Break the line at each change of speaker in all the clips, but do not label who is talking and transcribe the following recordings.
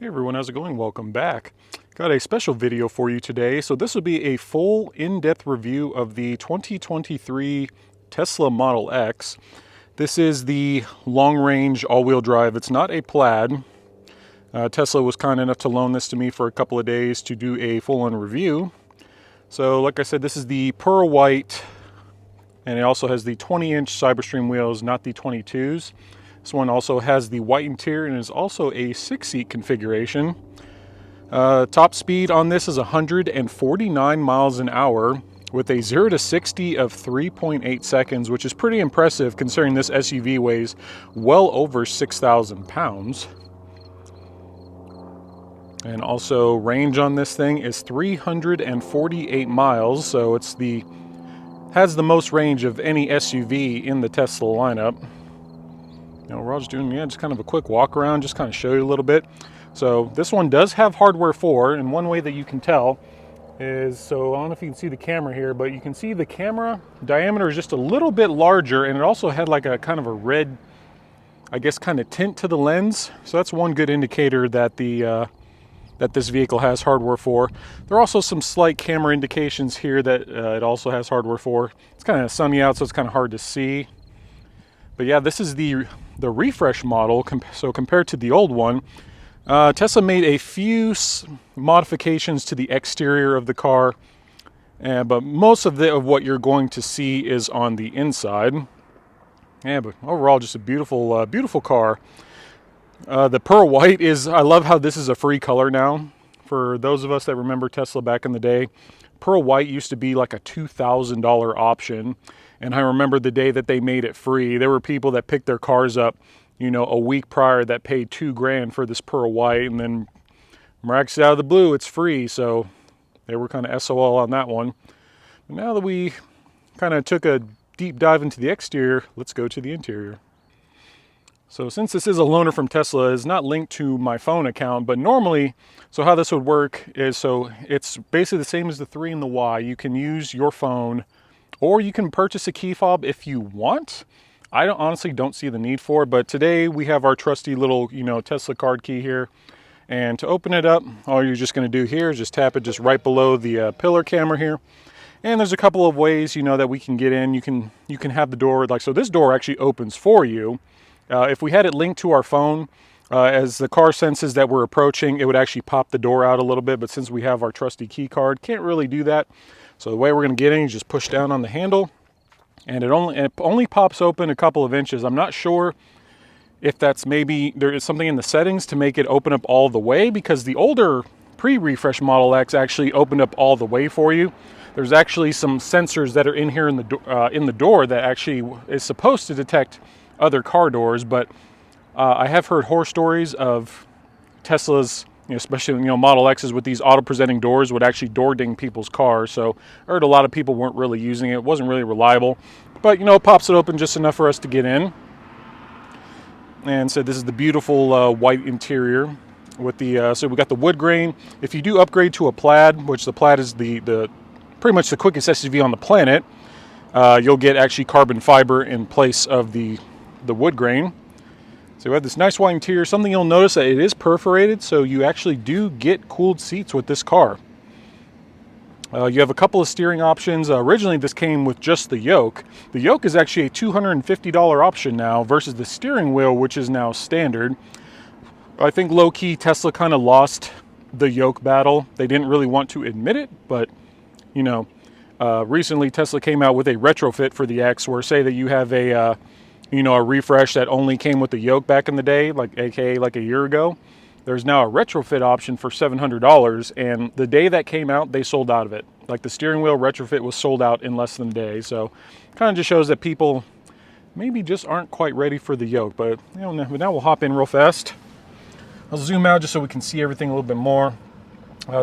Hey everyone, how's it going? Welcome back. Got a special video for you today. So this will be a full in-depth review of the 2023 Tesla Model X. This is the long-range all-wheel drive. It's not a Plaid. Tesla was kind enough to loan this to me for a couple of days to do a full-on review. So like I said, this is the pearl white, and it also has the 20-inch Cyberstream wheels, not the 22s. This one also has the white interior and is also a 6-seat configuration. Top speed on this is 149 miles an hour with a 0 to 60 of 3.8 seconds, which is pretty impressive considering this SUV weighs well over 6,000 pounds. And also range on this thing is 348 miles, so has the most range of any SUV in the Tesla lineup. We're all just doing, just kind of a quick walk around, just kind of show you a little bit. So this one does have hardware 4, and one way that you can tell is, so I don't know if you can see the camera here, but you can see the camera diameter is just a little bit larger, and it also had like a kind of a red, I guess, kind of tint to the lens. So that's one good indicator that that this vehicle has hardware 4. There are also some slight camera indications here that it also has hardware 4. It's kind of sunny out, so it's kind of hard to see. But yeah, this is the refresh model. So compared to the old one, Tesla made a few modifications to the exterior of the car, but most of what you're going to see is on the inside. Yeah, but overall, just a beautiful, beautiful car. The pearl white I love how this is a free color now. For those of us that remember Tesla back in the day, pearl white used to be like a $2,000 option. And I remember the day that they made it free. There were people that picked their cars up, a week prior that paid $2,000 for this pearl white, and then miraculously out of the blue, it's free. So they were kind of SOL on that one. But now that we kind of took a deep dive into the exterior, let's go to the interior. So since this is a loaner from Tesla, it's not linked to my phone account, but normally, so how this would work is, so it's basically the same as the 3 and the Y. You can use your phone, or you can purchase a key fob if you want. I honestly don't see the need for it, but today we have our trusty little, Tesla card key here. And to open it up, all you're just going to do here is just tap it just right below the pillar camera here. And there's a couple of ways, that we can get in. You can have the door, so this door actually opens for you. If we had it linked to our phone, as the car senses that we're approaching, it would actually pop the door out a little bit. But since we have our trusty key card, can't really do that. So the way we're going to get in is just push down on the handle, and it only pops open a couple of inches. I'm not sure if that's maybe there is something in the settings to make it open up all the way, because the older pre-refresh Model X actually opened up all the way for you. There's actually some sensors that are in here in the door that actually is supposed to detect other car doors, but I have heard horror stories of Tesla's, especially Model X's with these auto-presenting doors would actually door ding people's cars. So I heard a lot of people weren't really using it. It wasn't really reliable, but it pops it open just enough for us to get in. And so this is the beautiful white interior with the so we got the wood grain. If you do upgrade to a Plaid, which the Plaid is the pretty much the quickest SUV on the planet, you'll get actually carbon fiber in place of the wood grain. So we have this nice white interior. Something you'll notice that it is perforated, so you actually do get cooled seats with this car. You have a couple of steering options. Originally, this came with just the yoke. The yoke is actually a $250 option now versus the steering wheel, which is now standard. I think low-key Tesla kind of lost the yoke battle. They didn't really want to admit it, but recently Tesla came out with a retrofit for the X, where say that you have a refresh that only came with the yoke back in the day, aka like a year ago. There's now a retrofit option for $700, and the day that came out, they sold out of it. Like the steering wheel retrofit was sold out in less than a day. So kind of just shows that people maybe just aren't quite ready for the yoke. But now we'll hop in real fast. I'll zoom out just so we can see everything a little bit more.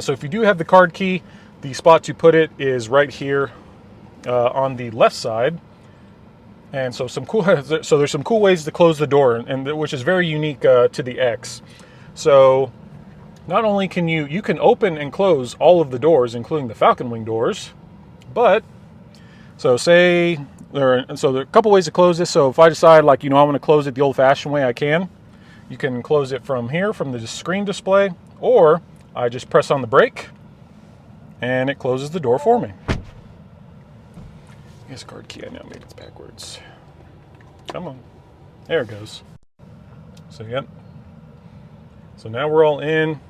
So if you do have the card key, the spot to put it is right here on the left side. And so there's some cool ways to close the door, and which is very unique to the X. So not only can you can open and close all of the doors, including the Falcon Wing doors, but there are a couple ways to close this. So if I decide I want to close it the old-fashioned way, I can. You can close it from here, from the screen display, or I just press on the brake and it closes the door for me. Yes, card key, I know, maybe it's backwards. Come on, there it goes. So, yep. So now we're all in.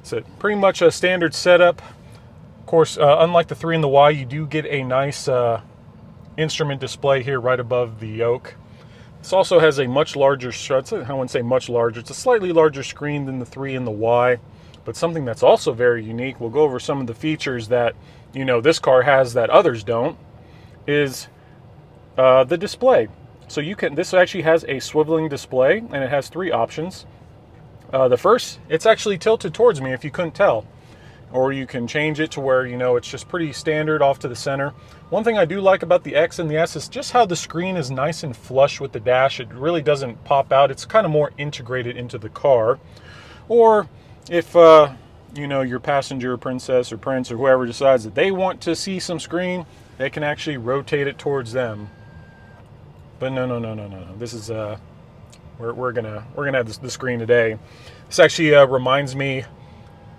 It's pretty much a standard setup. Of course, unlike the 3 and the Y, you do get a nice instrument display here right above the yoke. This also has a much larger, I wouldn't say much larger, it's a slightly larger screen than the 3 and the Y, but something that's also very unique, we'll go over some of the features that, you know, this car has that others don't, is the display. So this actually has a swiveling display, and it has 3 options. The first, it's actually tilted towards me if you couldn't tell. Or you can change it to where, you know, it's just pretty standard off to the center. One thing I do like about the X and the S is just how the screen is nice and flush with the dash. It really doesn't pop out. It's kind of more integrated into the car. Or if, you know, your passenger, princess or prince or whoever decides that they want to see some screen, they can actually rotate it towards them. But no. This is, we're gonna have the screen today. This actually reminds me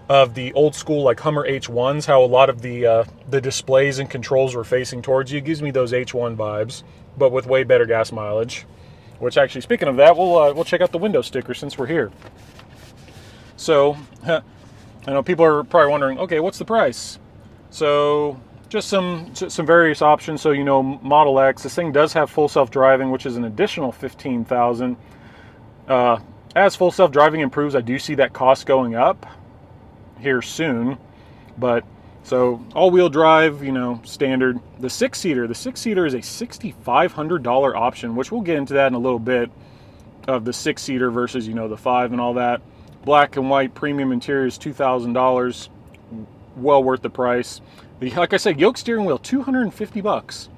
of the old school like Hummer H1s, how a lot of the displays and controls were facing towards you. It gives me those H1 vibes, but with way better gas mileage. Which actually, speaking of that, we'll check out the window sticker since we're here. So, I know people are probably wondering, okay, what's the price? So, just some various options. So, you know, Model X, this thing does have full self-driving, which is an additional $15,000. As full self-driving improves, I do see that cost going up here soon. But so all-wheel drive, you know, standard. The six-seater is a $6,500 option, which we'll get into that in a little bit, of the six-seater versus, you know, the 5 and all that. Black and white premium interior is $2,000, well worth the price. Like I said, yoke steering wheel, $250.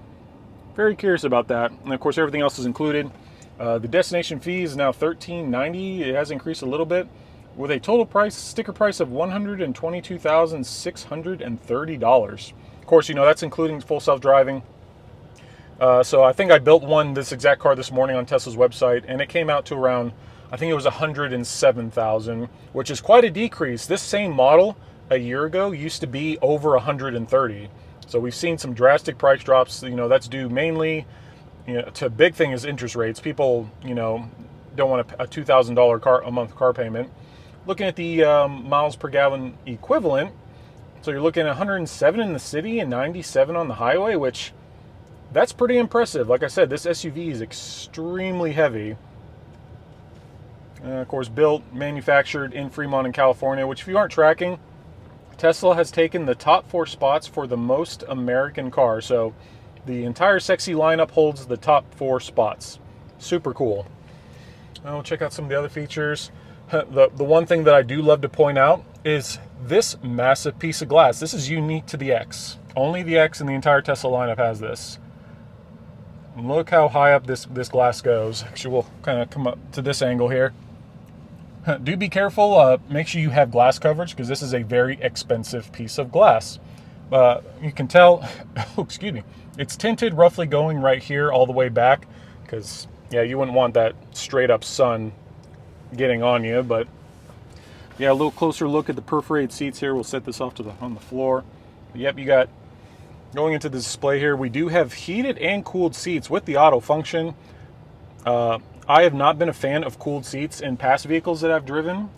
Very curious about that. And of course, everything else is included. The destination fee is now $1,390. It has increased a little bit, with a total sticker price of $122,630. Of course, you know, that's including full self-driving. So I think I built this exact car this morning on Tesla's website, and it came out to around, I think it was $107,000, which is quite a decrease. This same model a year ago used to be over $130,000. So we've seen some drastic price drops. You know, that's due mainly, you know, to a big thing is interest rates. People, you know, don't want a $2,000 a month car payment. Looking at the miles per gallon equivalent, so you're looking at 107 in the city and 97 on the highway, which that's pretty impressive. Like I said, this SUV is extremely heavy. Of course, built, manufactured in Fremont in California, which if you aren't tracking, Tesla has taken the top 4 spots for the most American car. So the entire sexy lineup holds the top 4 spots. Super cool. We'll check out some of the other features. The one thing that I do love to point out is this massive piece of glass. This is unique to the X. Only the X in the entire Tesla lineup has this. Look how high up this glass goes. Actually, we'll kind of come up to this angle here. Do be careful. Make sure you have glass coverage, because this is a very expensive piece of glass. You can tell, oh, excuse me, it's tinted roughly going right here all the way back, because, yeah, you wouldn't want that straight up sun getting on you. But yeah, a little closer look at the perforated seats here. We'll set this off on the floor. Yep, you got, going into the display here, we do have heated and cooled seats with the auto function. I have not been a fan of cooled seats in past vehicles that I've driven.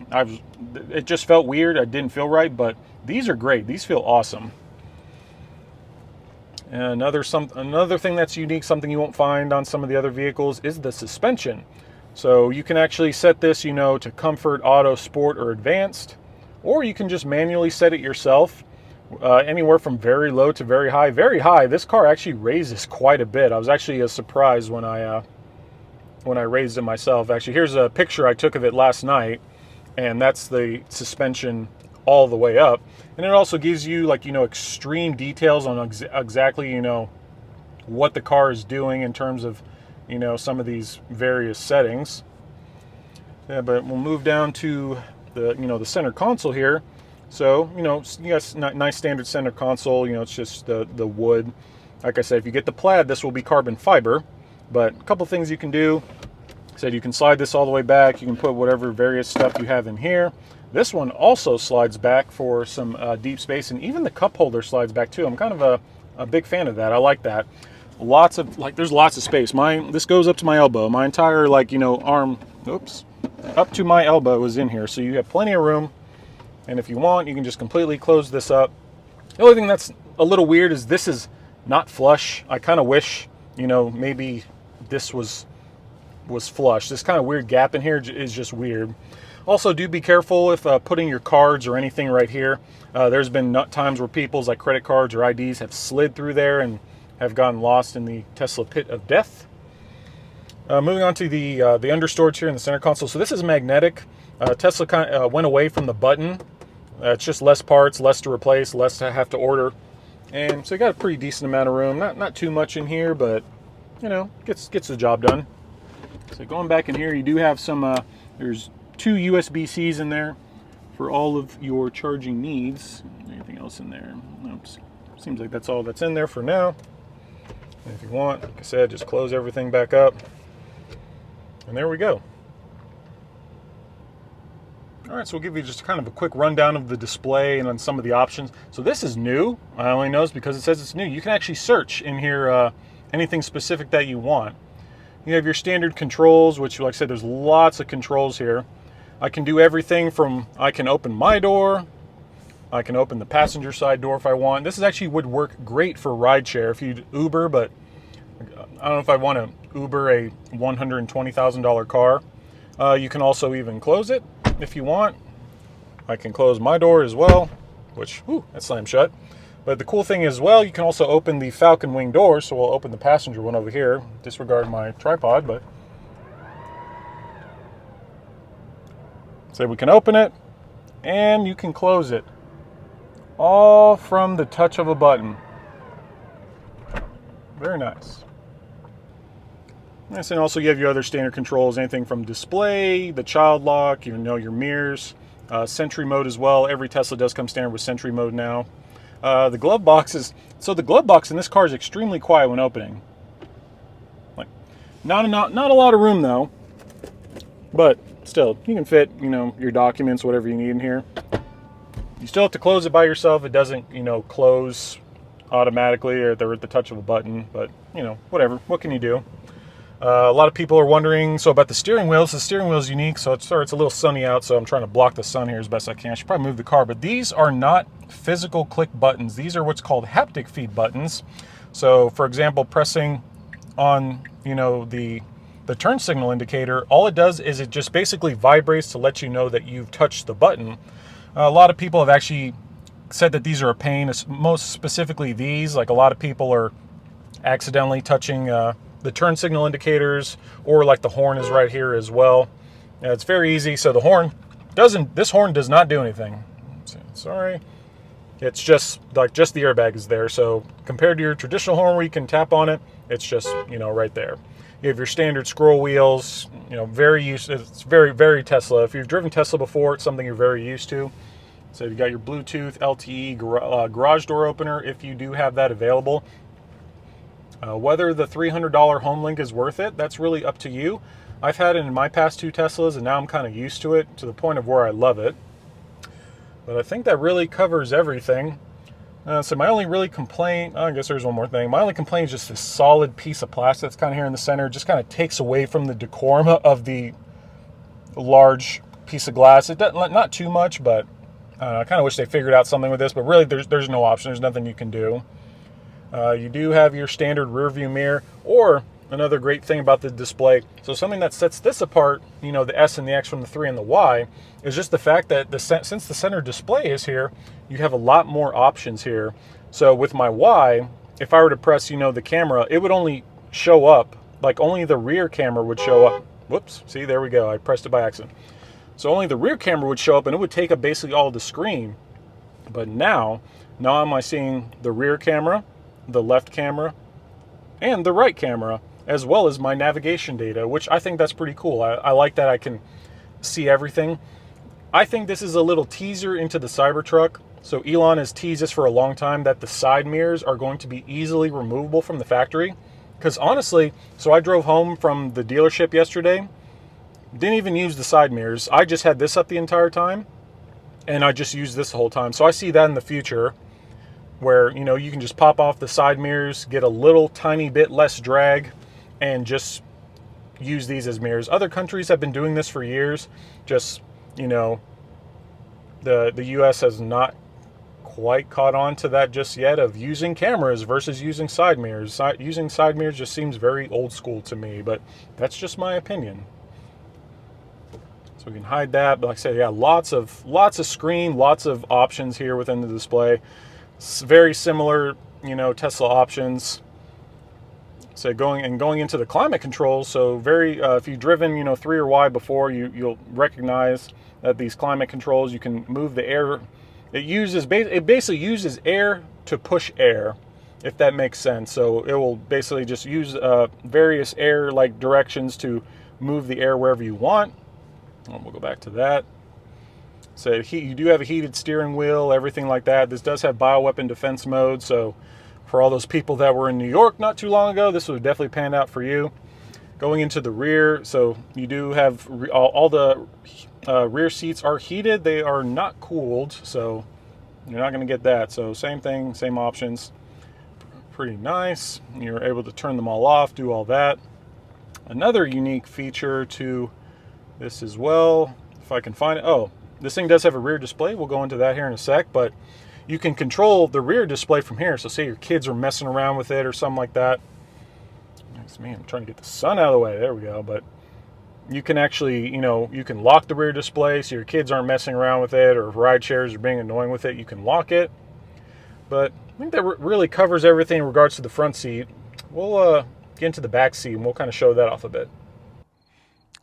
It just felt weird. I didn't feel right, but these are great. These feel awesome. And another thing that's unique, something you won't find on some of the other vehicles, is the suspension. So you can actually set this, you know, to comfort, auto, sport, or advanced, or you can just manually set it yourself, anywhere from very low to very high. Very high, this car actually raises quite a bit. I was actually surprised when I raised it myself. Actually, here's a picture I took of it last night, and that's the suspension all the way up. And it also gives you, like, you know, extreme details on exactly, you know, what the car is doing in terms of, you know, some of these various settings. Yeah, but we'll move down to the, you know, the center console here. So, you know, you got nice standard center console. You know, it's just the wood. Like I said, if you get the plaid, this will be carbon fiber. But a couple things you can do. Said you can slide this all the way back. You can put whatever various stuff you have in here. This one also slides back for some deep space, and even the cup holder slides back too. I'm kind of a big fan of that. I like that. Lots of, like, there's lots of space. This goes up to my elbow. My entire, like, you know, arm, oops, up to my elbow is in here. So you have plenty of room. And if you want, you can just completely close this up. The only thing that's a little weird is this is not flush. I kind of wish, you know, maybe this was flush. This kind of weird gap in here is just weird. Also, do be careful if putting your cards or anything right here. There's been times where people's like credit cards or IDs have slid through there and have gotten lost in the Tesla pit of death. Moving on to the understorage here in the center console. So this is magnetic. Tesla kind of went away from the button. It's just less parts, less to replace, less to have to order. And so you got a pretty decent amount of room. Not too much in here, but, you know, gets the job done. So going back in here, you do have some, there's 2 USB-Cs in there for all of your charging needs. Anything else in there? Oops. Seems like that's all that's in there for now. And if you want, like I said, just close everything back up. And there we go. All right, so we'll give you just kind of a quick rundown of the display and on some of the options. So this is new. I only know this because it says it's new. You can actually search in here anything specific that you want. You have your standard controls, which, like I said, there's lots of controls here. I can do everything from, I can open my door, I can open the passenger side door if I want. This actually would work great for rideshare if you'd Uber, but I don't know if I want to Uber a $120,000 car. You can also even close it if you want. I can close my door as well, which, whew, that slammed shut. But the cool thing is, well, you can also open the Falcon Wing door, so we'll open the passenger one over here. Disregard my tripod, but so we can open it, and you can close it, all from the touch of a button. Very nice. Yes, and also you have your other standard controls, anything from display, the child lock, you know, your mirrors, Sentry mode as well. Every Tesla does come standard with Sentry mode now. The glove box is, so the glove box in this car is extremely quiet when opening. Like, not a lot of room though, but still, you can fit, you know, your documents, whatever you need in here. You still have to close it by yourself. It doesn't, you know, close automatically or they're at the touch of a button, but, you know, whatever. What can you do? A lot of people are wondering, so about the steering wheels. The steering wheel is unique, so it's a little sunny out, so I'm trying to block the sun here as best I can. I should probably move the car, but these are not physical click buttons. These are what's called haptic feed buttons. So, for example, pressing on, you know, the turn signal indicator, all it does is it just basically vibrates to let you know that you've touched the button. A lot of people have actually said that these are a pain, most specifically these. Like, a lot of people are accidentally touching the turn signal indicators, or like the horn is right here as well. It's very easy. So the horn this horn does not do anything. Sorry. It's just like the airbag is there. So compared to your traditional horn where you can tap on it, it's just, you know, right there. You have your standard scroll wheels, you know, it's very, very Tesla. If you've driven Tesla before, it's something you're very used to. So you've got your Bluetooth LTE garage door opener if you do have that available. Whether the $300 home link is worth it, that's really up to you. I've had it in my past 2 Teslas, and now I'm kind of used to it to the point of where I love it. But I think that really covers everything. So my only really complaint, I guess there's one more thing. My only complaint is just this solid piece of plastic that's kind of here in the center. It just kind of takes away from the decorum of the large piece of glass. It doesn't, not too much, but I kind of wish they figured out something with this. But really, there's no option. There's nothing you can do. You do have your standard rear view mirror, or another great thing about the display. So something that sets this apart, you know, the S and the X from the 3 and the Y, is just the fact that since the center display is here, you have a lot more options here. So with my Y, if I were to press, you know, the camera, it would only show up, like only the rear camera would show up. Whoops, see, there we go. I pressed it by accident. So only the rear camera would show up, and it would take up basically all the screen. But now am I seeing the rear camera, the left camera, and the right camera, as well as my navigation data, which I think that's pretty cool. I like that I can see everything. I think this is a little teaser into the Cybertruck. So Elon has teased this for a long time, that the side mirrors are going to be easily removable from the factory. Because honestly, so I drove home from the dealership yesterday, Didn't even use the side mirrors. I just had this up the entire time, and I just used this the whole time. So I see that in the future, where, you know, you can just pop off the side mirrors, get a little tiny bit less drag, and just use these as mirrors. Other countries have been doing this for years. Just, you know, the US has not quite caught on to that just yet, of using cameras versus using side mirrors. Using side mirrors just seems very old school to me, but that's just my opinion. So we can hide that, but like I said, yeah, lots of screen, lots of options here within the display. It's very similar, you know, Tesla options. So going into the climate controls, so very if you've driven, you know, 3 or Y before, you'll recognize that these climate controls, you can move the air. It basically uses air to push air, if that makes sense. So it will basically just use various air like directions to move the air wherever you want. And we'll go back to that. So you do have a heated steering wheel, everything like that. This does have bioweapon defense mode, so for all those people that were in New York not too long ago, this would definitely pan out for you. Going into the rear, so you do have all the rear seats are heated. They are not cooled, so you're not going to get that. So same thing, same options. Pretty nice. You're able to turn them all off, do all that. Another unique feature to this as well, if I can find it. Oh, this thing does have a rear display. We'll go into that here in a sec, but you can control the rear display from here. So say your kids are messing around with it or something like that. That's me, I'm trying to get the sun out of the way. There we go. But you can actually, you know, you can lock the rear display so your kids aren't messing around with it, or if ride shares are being annoying with it, you can lock it. But I think that really covers everything in regards to the front seat. We'll get into the back seat and we'll kind of show that off a bit.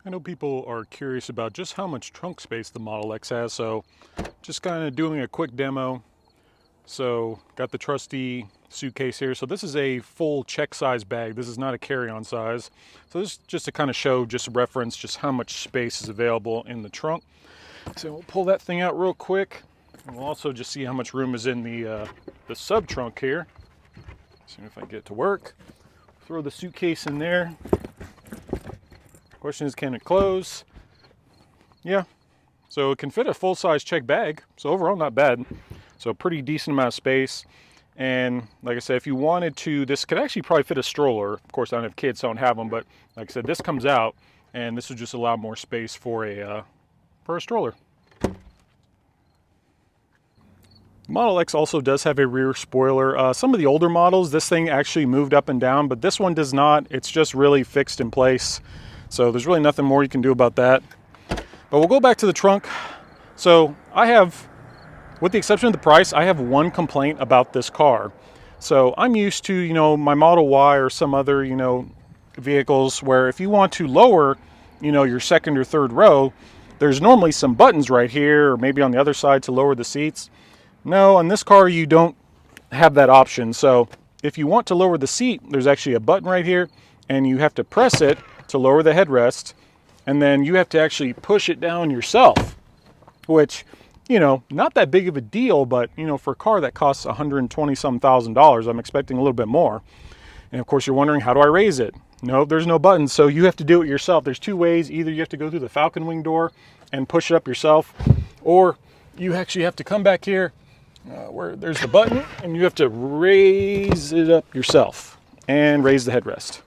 I know people are curious about just how much trunk space the Model X has, so just kind of doing a quick demo. So got the trusty suitcase here. So this is a full check size bag. This is not a carry-on size. So this is just to kind of show, just reference just how much space is available in the trunk. So we'll pull that thing out real quick. And we'll also just see how much room is in the sub trunk here. See if I can get it to work. Throw the suitcase in there. Question is, can it close? Yeah, so it can fit a full-size check bag. So overall, not bad. So pretty decent amount of space. And like I said, if you wanted to, this could actually probably fit a stroller. Of course, I don't have kids, so I don't have them. But like I said, this comes out, and this would just allow more space for a stroller. Model X also does have a rear spoiler. Some of the older models, this thing actually moved up and down, but this one does not. It's just really fixed in place. So there's really nothing more you can do about that. But we'll go back to the trunk. So I have, with the exception of the price, I have one complaint about this car. So I'm used to, you know, my Model Y or some other, you know, vehicles where if you want to lower, you know, your second or third row, there's normally some buttons right here or maybe on the other side to lower the seats. No, on this car you don't have that option. So if you want to lower the seat, there's actually a button right here, and you have to press it to lower the headrest, and then you have to actually push it down yourself, which, you know, not that big of a deal, but, you know, for a car that costs $120,000, I'm expecting a little bit more. And of course you're wondering, how do I raise it? No, there's no button, so you have to do it yourself. There's two ways. Either you have to go through the Falcon Wing door and push it up yourself, or you actually have to come back here where there's the button, and you have to raise it up yourself and raise the headrest.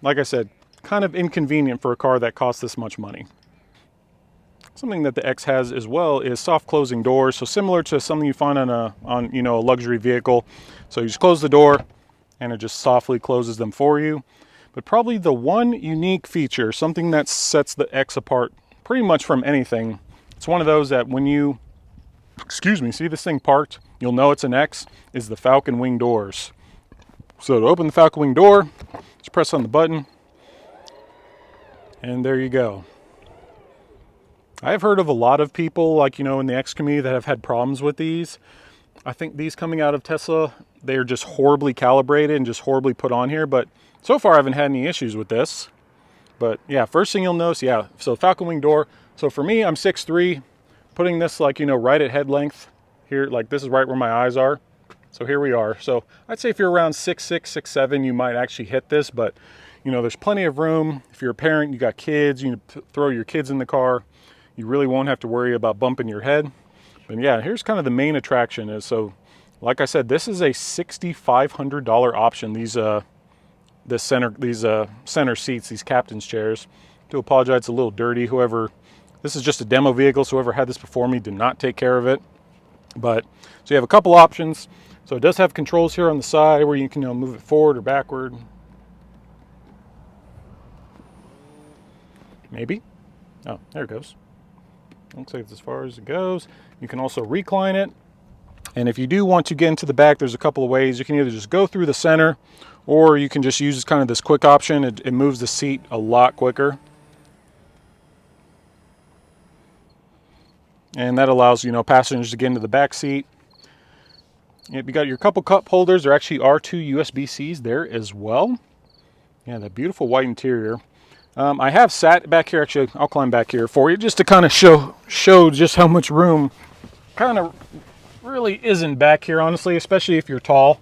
Like I said, kind of inconvenient for a car that costs this much money. Something that the X has as well is soft closing doors. So similar to something you find on a luxury vehicle. So you just close the door and it just softly closes them for you. But probably the one unique feature, something that sets the X apart pretty much from anything, it's one of those that when you, see this thing parked, you'll know it's an X, is the Falcon Wing doors. So to open the Falcon Wing door, just press on the button, and there you go. I've heard of a lot of people, like, you know, in the X community that have had problems with these. I think these coming out of Tesla, they're just horribly calibrated and just horribly put on here, but so far I haven't had any issues with this. But yeah, first thing you'll notice, yeah, so Falcon Wing door. So for me, I'm 6'3", putting this, like, you know, right at head length here, like this is right where my eyes are. So here we are. So I'd say if you're around 6'6", 6'7", you might actually hit this, but you know, there's plenty of room. If you're a parent, you got kids, you can throw your kids in the car. You really won't have to worry about bumping your head. But yeah, here's kind of the main attraction is, so like I said, this is a $6,500 option. These center seats, these captain's chairs. I do apologize, it's a little dirty. This is just a demo vehicle, so whoever had this before me did not take care of it. But so you have a couple options. So it does have controls here on the side where you can move it forward or backward. Maybe. Oh, there it goes. Looks like it's as far as it goes. You can also recline it. And if you do want to get into the back, there's a couple of ways. You can either just go through the center, or you can just use kind of this quick option. It moves the seat a lot quicker. And that allows, passengers to get into the back seat. Yep, you got your couple cup holders. There actually are 2 USB-Cs there as well. Yeah, that beautiful white interior. I have sat back here. Actually, I'll climb back here for you just to kind of show just how much room kind of really isn't back here, honestly, especially if you're tall.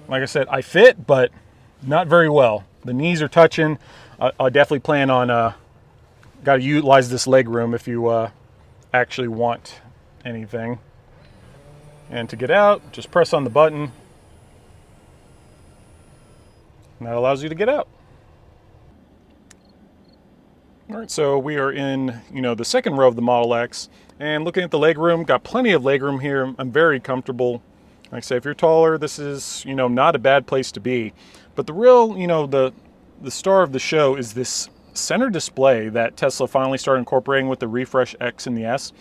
Like I said, I fit, but not very well. The knees are touching. I definitely plan on got to utilize this leg room if you actually want anything. And to get out, just press on the button. And that allows you to get out. All right, so we are in, the second row of the Model X, and looking at the legroom, got plenty of legroom here. I'm very comfortable. Like I say, if you're taller, this is, not a bad place to be. But the real, the star of the show is this center display that Tesla finally started incorporating with the Refresh X and the S.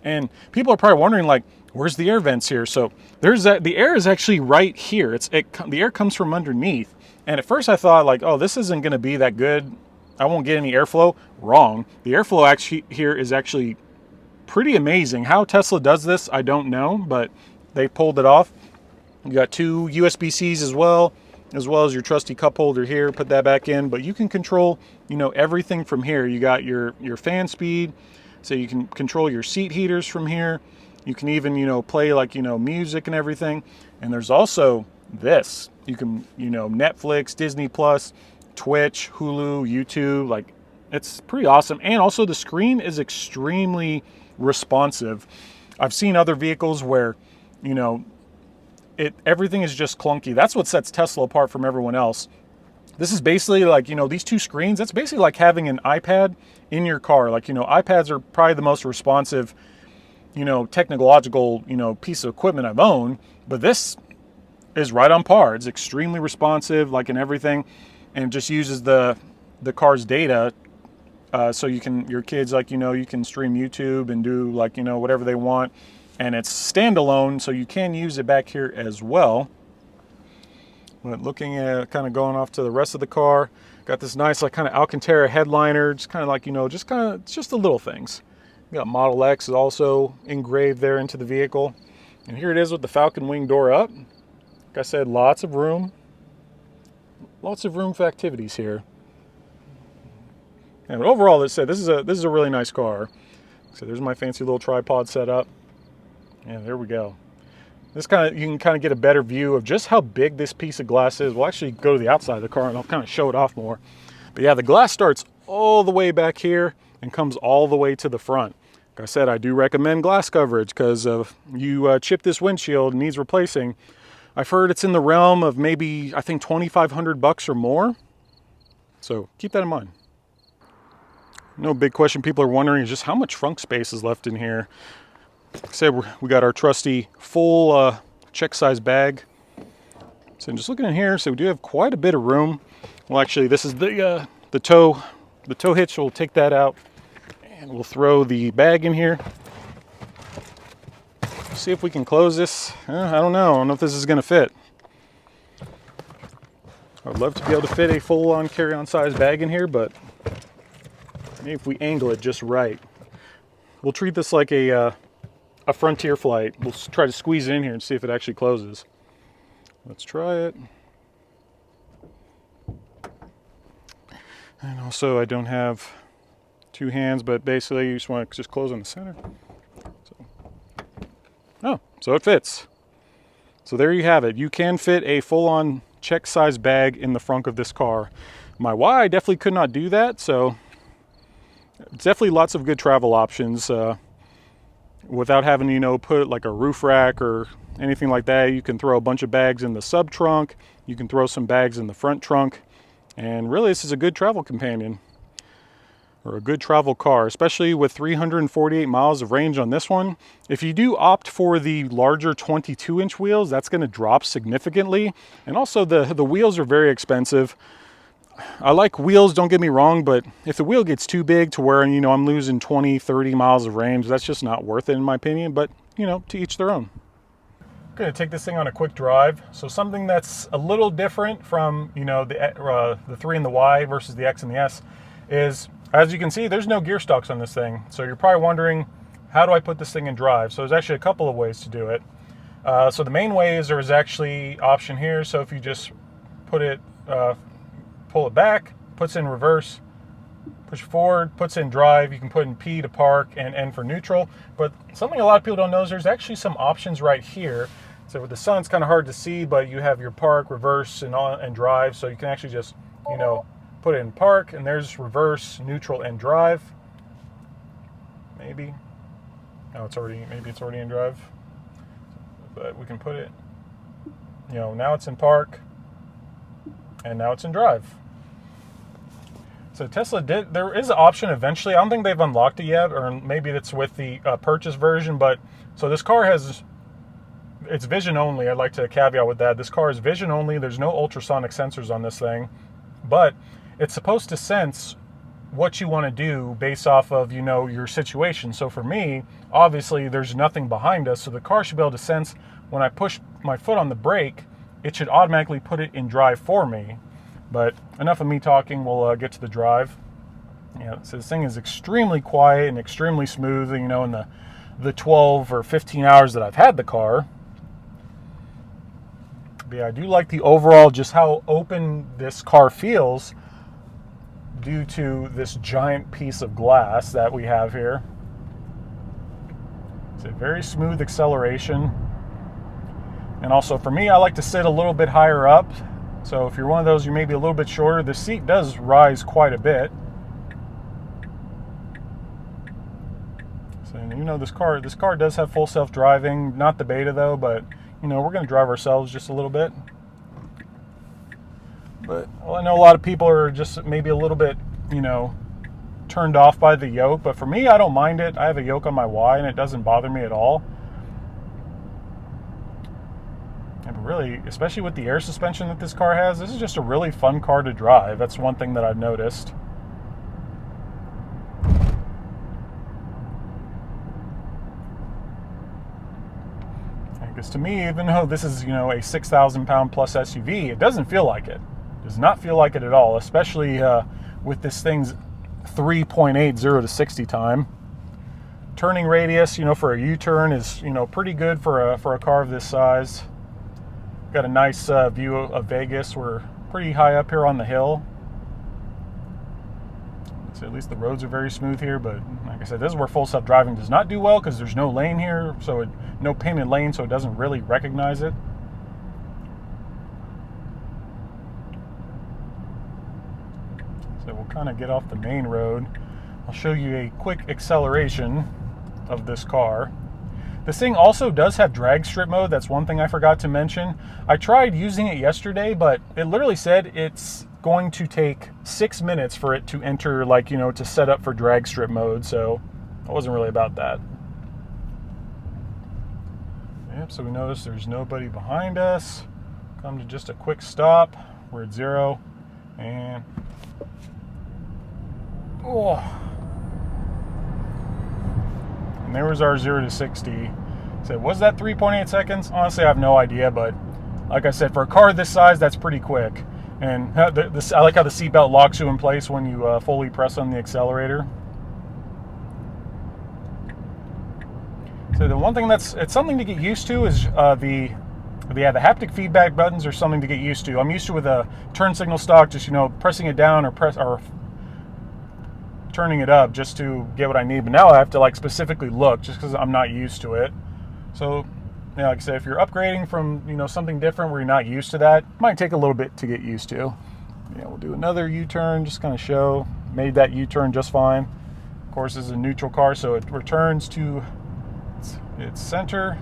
And people are probably wondering, like, where's the air vents here? So there's the air is actually right here. The air comes from underneath. And at first I thought, like, oh, this isn't going to be that good. I won't get any airflow. Wrong. The airflow actually here is actually pretty amazing. How Tesla does this, I don't know, but they pulled it off. You got 2 USB-Cs as well as your trusty cup holder here. Put that back in, but you can control, everything from here. You got your fan speed, so you can control your seat heaters from here. You can even, play like, music and everything. And there's also this. You can, Netflix, Disney Plus, Twitch, Hulu, YouTube, like, it's pretty awesome. And also the screen is extremely responsive. I've seen other vehicles where, everything is just clunky. That's what sets Tesla apart from everyone else. This is basically like, these 2 screens, that's basically like having an iPad in your car. Like, iPads are probably the most responsive, technological, piece of equipment I've owned, but this is right on par. It's extremely responsive, like in everything, and just uses the car's data. So your kids, like, you can stream YouTube and do, like, whatever they want. And it's standalone, so you can use it back here as well. But looking at kind of going off to the rest of the car, got this nice, like, kind of Alcantara headliner. Just kind of like, just the little things. You got Model X is also engraved there into the vehicle. And here it is with the Falcon wing door up. Like I said, lots of room. Lots of room for activities here. And overall, let's say this is a really nice car. So there's my fancy little tripod set up. Yeah, there we go. You can kind of get a better view of just how big this piece of glass is. We'll actually go to the outside of the car and I'll kind of show it off more. But yeah, the glass starts all the way back here and comes all the way to the front. Like I said, I do recommend glass coverage because if you chip this windshield and needs replacing, I've heard it's in the realm of maybe, I think, $2,500 or more. So keep that in mind. No big question people are wondering is just how much trunk space is left in here. Like I said, we got our trusty full check size bag. So I'm just looking in here, so we do have quite a bit of room. Well, actually, this is the tow hitch. We'll take that out and we'll throw the bag in here. See if we can close this. I don't know if this is going to fit. I would love to be able to fit a full-on carry-on size bag in here, but maybe if we angle it just right. We'll treat this like a Frontier flight. We'll try to squeeze it in here and see if it actually closes. Let's try it. And also, I don't have 2 hands, but basically you just want to just close on the center. So it fits. So there you have it. You can fit a full-on check size bag in the front of this car. My Y definitely could not do that, so it's definitely lots of good travel options without having to, put like a roof rack or anything like that. You can throw a bunch of bags in the sub trunk. You can throw some bags in the front trunk. And really, this is a good travel companion or a good travel car, especially with 348 miles of range on this one. If you do opt for the larger 22-inch wheels, that's going to drop significantly. And also the wheels are very expensive. I like wheels, don't get me wrong, but if the wheel gets too big to where, I'm losing 20, 30 miles of range, that's just not worth it in my opinion, but, to each their own. I'm going to take this thing on a quick drive. So something that's a little different from, the 3 and the Y versus the X and the S is, as you can see, there's no gear stalks on this thing. So you're probably wondering, how do I put this thing in drive? So there's actually a couple of ways to do it. So the main way is there's actually option here. So if you just put it, pull it back, puts in reverse, push forward, puts in drive. You can put in P to park and N for neutral. But something a lot of people don't know is there's actually some options right here. So with the sun, it's kind of hard to see, but you have your park, reverse, and drive. So you can actually just, put it in park, and there's reverse, neutral, and drive. Maybe. No, maybe it's already in drive. But we can put it, now it's in park, and now it's in drive. So Tesla there is an option eventually. I don't think they've unlocked it yet, or maybe it's with the purchase version, but so this car it's vision only. I'd like to caveat with that. This car is vision only. There's no ultrasonic sensors on this thing, but it's supposed to sense what you want to do based off of, your situation. So for me, obviously there's nothing behind us. So the car should be able to sense when I push my foot on the brake, it should automatically put it in drive for me. But enough of me talking, we'll get to the drive. So this thing is extremely quiet and extremely smooth, in the 12 or 15 hours that I've had the car. But yeah, I do like the overall, just how open this car feels due to this giant piece of glass that we have here. It's a very smooth acceleration. And also for me, I like to sit a little bit higher up. So if you're one of those, you may be a little bit shorter, the seat does rise quite a bit. So this car does have full self-driving, not the beta though, but we're going to drive ourselves just a little bit. But I know a lot of people are just maybe a little bit, turned off by the yoke, but for me, I don't mind it. I have a yoke on my Y and it doesn't bother me at all. And really, especially with the air suspension that this car has, this is just a really fun car to drive. That's one thing that I've noticed. Because to me, even though this is, a 6,000 pound plus SUV, it doesn't feel like it. It does not feel like it at all, especially with this thing's 3.8 0 to 60 time. Turning radius, for a U-turn is, pretty good for a car of this size. Got a nice view of Vegas. We're pretty high up here on the hill. So at least the roads are very smooth here, but like I said, this is where full self-driving does not do well because there's no lane here, no painted lane, so it doesn't really recognize it. So we'll kind of get off the main road. I'll show you a quick acceleration of this car. This thing also does have drag strip mode. That's one thing I forgot to mention. I tried using it yesterday, but it literally said it's going to take 6 minutes for it to enter, to set up for drag strip mode. So I wasn't really about that. Yep, so we notice there's nobody behind us. Come to just a quick stop. We're at 0. And and there was our 0 to 60. So was that 3.8 seconds? Honestly, I have no idea, but like I said, for a car this size, that's pretty quick. And I like how the seatbelt locks you in place when you fully press on the accelerator. So the one thing it's something to get used to is the haptic feedback buttons are something to get used to. I'm used to with a turn signal stock, just pressing it down or turning it up just to get what I need. But now I have to specifically look just because I'm not used to it. So Yeah, like I said, if you're upgrading from, something different where you're not used to that, it might take a little bit to get used to. Yeah, we'll do another U-turn, just kind of show, made that U-turn just fine. Of course, this is a neutral car, so it returns to its center.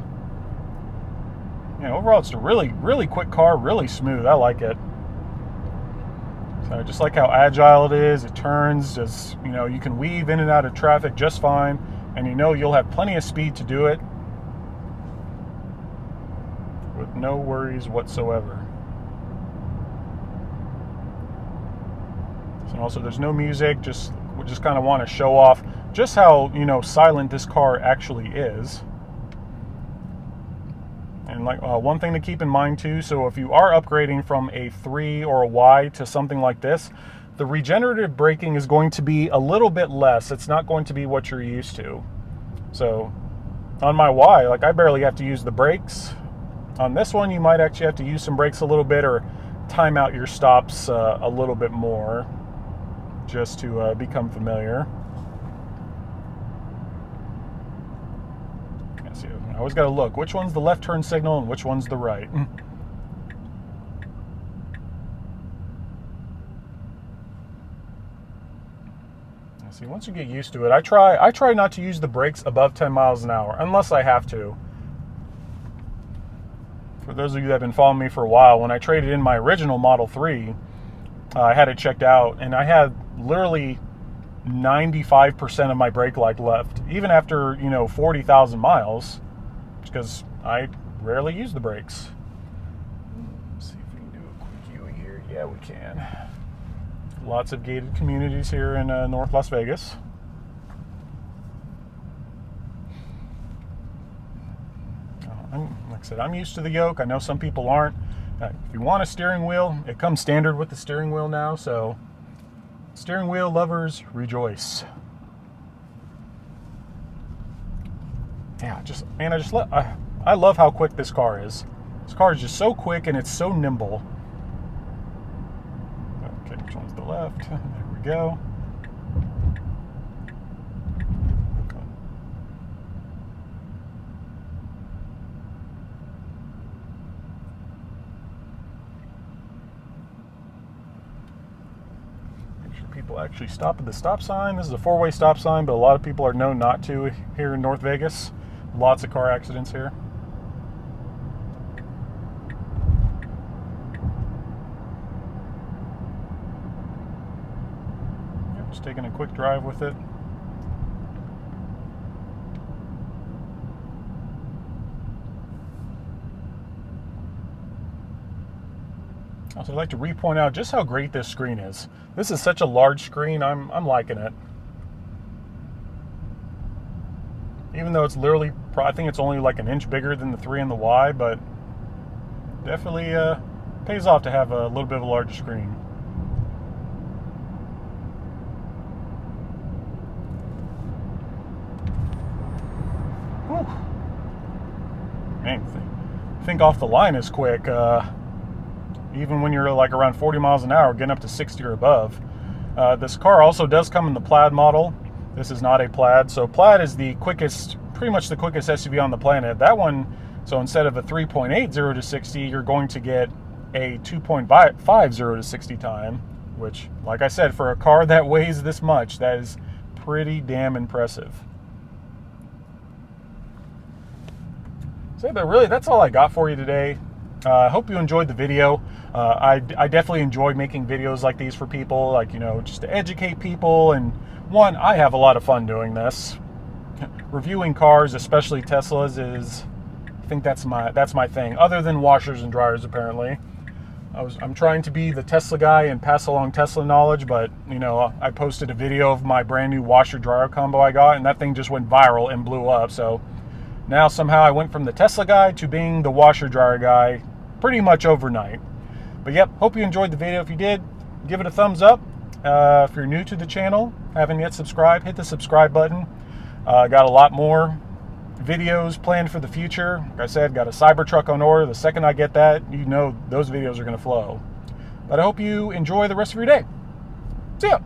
Overall, it's a really, really quick car, really smooth. I like it. So just like how agile it is, it turns, just, you can weave in and out of traffic just fine, and you'll have plenty of speed to do it with no worries whatsoever. So also, there's no music, we just kind of want to show off just how, silent this car actually is. And one thing to keep in mind too, so if you are upgrading from a 3 or a Y to something like this, the regenerative braking is going to be a little bit less. It's not going to be what you're used to. So on my Y, I barely have to use the brakes. On this one, you might actually have to use some brakes a little bit or time out your stops a little bit more just to become familiar. See, I always got to look which one's the left turn signal and which one's the right. See, once you get used to it, I try not to use the brakes above 10 miles an hour unless I have to. For those of you that have been following me for a while, when I traded in my original Model 3, I had it checked out, and I had literally 95% of my brake light left, even after 40,000 miles, because I rarely use the brakes. Let's see if we can do a quick UE here. Yeah, we can. Lots of gated communities here in North Las Vegas. Like I said, I'm used to the yoke. I know some people aren't. If you want a steering wheel, it comes standard with the steering wheel now, so steering wheel lovers rejoice. Yeah, I love how quick this car is. This car is just so quick and it's so nimble. Okay, which one's the left? There we go. People actually stop at the stop sign. This is a 4-way stop sign, but a lot of people are known not to here in North Vegas. Lots of car accidents here. Yep, just taking a quick drive with it. Also, I'd like to re-point out just how great this screen is. This is such a large screen, I'm liking it. Even though it's literally, I think it's only like an inch bigger than the 3 and the Y, but definitely pays off to have a little bit of a larger screen. Whew. Man, think off the line is quick. Even when you're like around 40 miles an hour, getting up to 60 or above. This car also does come in the Plaid model. This is not a Plaid. So Plaid is the quickest, pretty much the quickest SUV on the planet. That one, so instead of a 3.8 0 to 60, you're going to get a 2.5 0 to 60 time, which, like I said, for a car that weighs this much, that is pretty damn impressive. So, but really, that's all I got for you today. I hope you enjoyed the video. I definitely enjoy making videos like these for people, like, just to educate people. And one, I have a lot of fun doing this. Reviewing cars, especially Teslas, I think that's my thing. Other than washers and dryers, apparently. I'm trying to be the Tesla guy and pass along Tesla knowledge, but I posted a video of my brand new washer dryer combo I got, and that thing just went viral and blew up. So now somehow I went from the Tesla guy to being the washer dryer guy pretty much overnight. But yep, hope you enjoyed the video. If you did, give it a thumbs up. If you're new to the channel, haven't yet subscribed, hit the subscribe button. Got a lot more videos planned for the future. Like I said, got a Cybertruck on order. The second I get that, those videos are going to flow. But I hope you enjoy the rest of your day. See ya.